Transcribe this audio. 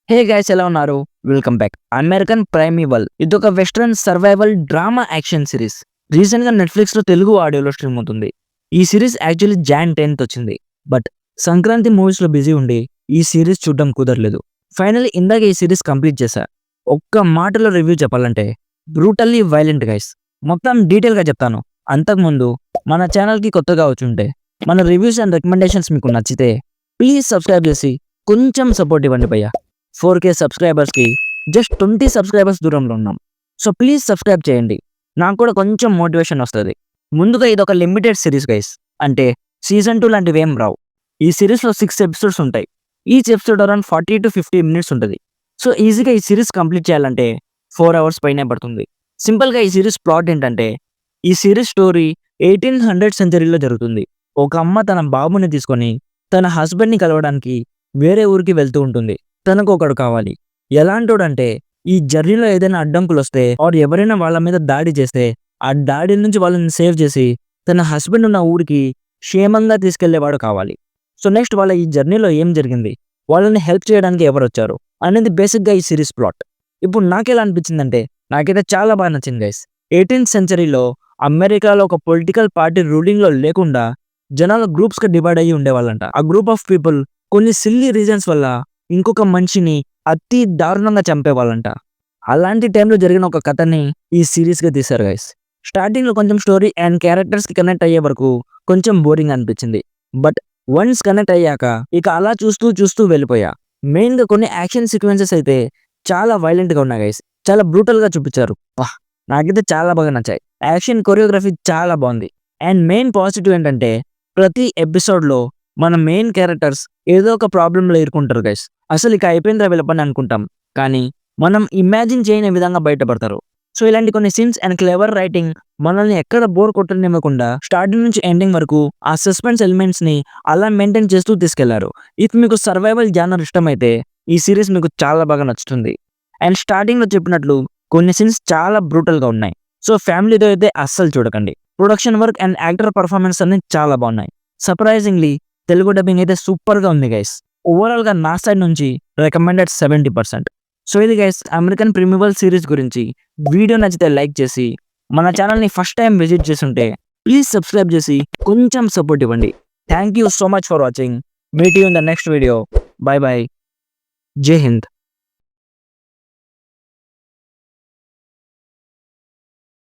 Hey guys, ఎలా ఉన్నారు? Welcome back. American ప్రైమివల్ ఇది ఒక western survival drama action series. Recent గా నెట్ఫ్లిక్స్ లో తెలుగు ఆడియోలో స్ట్రీమ్ అవుతుంది. ఈ సిరీస్ యాక్చువల్లీ జాన్ 10th వచ్చింది. బట్ సంక్రాంతి మూవీస్ లో బిజీ ఉండి ఈ సిరీస్ చూడడం కుదరలేదు. ఫైనల్లీ ఇందాక ఈ సిరీస్ కంప్లీట్ చేశా. ఒక్క మాటలో రివ్యూ చెప్పాలంటే బ్రూటల్లీ వైలెంట్ గైస్. మొత్తం డీటెయిల్ గా చెప్తాను. అంతకుముందు మన ఛానల్ కి కొత్తగా వచ్చుంటే మన రివ్యూస్ అండ్ రికమెండేషన్స్ మీకు నచ్చితే ప్లీజ్ సబ్స్క్రైబ్ చేసి కొంచెం సపోర్ట్ ఇవ్వండి భయ్యా. 4K సబ్స్క్రైబర్స్కి జస్ట్ 20 సబ్స్క్రైబర్స్ దూరంలో ఉన్నాం. సో ప్లీజ్ సబ్స్క్రైబ్ చేయండి. నాకు కూడా కొంచెం మోటివేషన్ వస్తుంది. ముందుగా ఇది ఒక లిమిటెడ్ సిరీస్ గైస్. అంటే సీజన్ 2 లాంటివి ఏం రావు. ఈ సిరీస్లో 6 ఎపిసోడ్స్ ఉంటాయి. Each episode around 40 to 50 minutes ఉంటుంది. సో ఈజీగా ఈ సిరీస్ కంప్లీట్ చేయాలంటే 4 hours పైనే పడుతుంది. సింపుల్గా ఈ సిరీస్ ప్లాట్ ఏంటంటే, ఈ సిరీస్ స్టోరీ 1800 సెంచరీలో జరుగుతుంది. ఒక అమ్మ తన బాబుని తీసుకొని తన హస్బెండ్ని కలవడానికి వేరే ఊరికి వెళ్తూ ఉంటుంది. తనకు ఒకడు కావాలి. ఎలాంటోడంటే, ఈ జర్నీలో ఏదైనా అడ్డంకులు వస్తే ఆర్ ఎవరైనా వాళ్ళ మీద దాడి చేస్తే ఆ దాడి నుంచి వాళ్ళని సేవ్ చేసి తన హస్బెండ్ ఉన్న ఊరికి క్షేమంగా తీసుకెళ్లేవాడు కావాలి. సో నెక్స్ట్ వాళ్ళ ఈ జర్నీలో ఏం జరిగింది, వాళ్ళని హెల్ప్ చేయడానికి ఎవరు వచ్చారు అనేది బేసిక్గా ఈ సిరీస్ ప్లాట్. ఇప్పుడు నాకెలా అనిపించిందంటే, నాకైతే చాలా బాగా నచ్చింది గైస్. 18th సెంచరీలో అమెరికాలో ఒక పొలిటికల్ పార్టీ రూలింగ్లో లేకుండా జనాలు గ్రూప్స్గా డివైడ్ అయ్యి ఉండేవాళ్ళంట. ఆ గ్రూప్ ఆఫ్ పీపుల్ కొన్ని సిల్లీ రీజన్స్ వల్ల ఇంకొక మనిషిని అతి దారుణంగా చంపేవాళ్ళంట. అలాంటి టైంలో జరిగిన ఒక కథని ఈ సిరీస్గా తీశారు గైస్. స్టార్టింగ్లో కొంచెం స్టోరీ అండ్ క్యారెక్టర్స్కి కనెక్ట్ అయ్యే వరకు కొంచెం బోరింగ్ అనిపించింది. బట్ వన్స్ కనెక్ట్ అయ్యాక ఇక అలా చూస్తూ చూస్తూ వెళ్ళిపోయా. మెయిన్గా కొన్ని యాక్షన్ సీక్వెన్సెస్ అయితే చాలా వైలెంట్గా ఉన్నాయి గైస్. చాలా బ్రూటల్గా చూపించారు. నాకైతే చాలా బాగా నచ్చాయి. యాక్షన్ కొరియోగ్రఫీ చాలా బాగుంది. అండ్ మెయిన్ పాజిటివ్ ఏంటంటే, ప్రతి ఎపిసోడ్లో మన మెయిన్ క్యారెక్టర్స్ ఏదో ఒక ప్రాబ్లంలో ఇరుకుంటారు గైస్. అసలు ఇక అయిపోయిందిరా వీళ్ళ పని అనుకుంటాం, కానీ మనం ఇమాజిన్ చేయని విధంగా బయటపడతారు. సో ఇలాంటి కొన్ని సీన్స్ అండ్ క్లెవర్ రైటింగ్ మనల్ని ఎక్కడ బోర్ కొట్టనివ్వకుండా స్టార్టింగ్ నుంచి ఎండింగ్ వరకు ఆ సస్పెన్స్ ఎలిమెంట్స్ ని అలా మెయింటైన్ చేస్తూ తీసుకెళ్లారు. ఇఫ్ మీకు సర్వైవల్ జానర్ ఇష్టమైతే ఈ సిరీస్ మీకు చాలా బాగా నచ్చుతుంది. అండ్ స్టార్టింగ్ లో చెప్పినట్లు కొన్ని సీన్స్ చాలా బ్రూటల్ గా ఉన్నాయి. సో ఫ్యామిలీతో అయితే అస్సలు చూడకండి. Production work and actor performance అన్ని చాలా బాగున్నాయి. సర్ప్రైజింగ్లీ తెలుగు డబ్బింగ్ అయితే సూపర్ గా ఉంది గైస్. ఓవరాల్ గా నా సైడ్ నుంచి రికమెండెడ్ 70%. సో ఇది గైస్ అమెరికన్ ప్రిమివల్ సిరీస్ గురించి. వీడియో నచ్చితే లైక్ చేసి, మన ఛానల్ని ఫస్ట్ టైం విజిట్ చేస్తుంటే ప్లీజ్ సబ్స్క్రైబ్ చేసి కొంచెం సపోర్ట్ ఇవ్వండి. Thank you so much for watching. Meet you in the next video. By by. జై హింద్.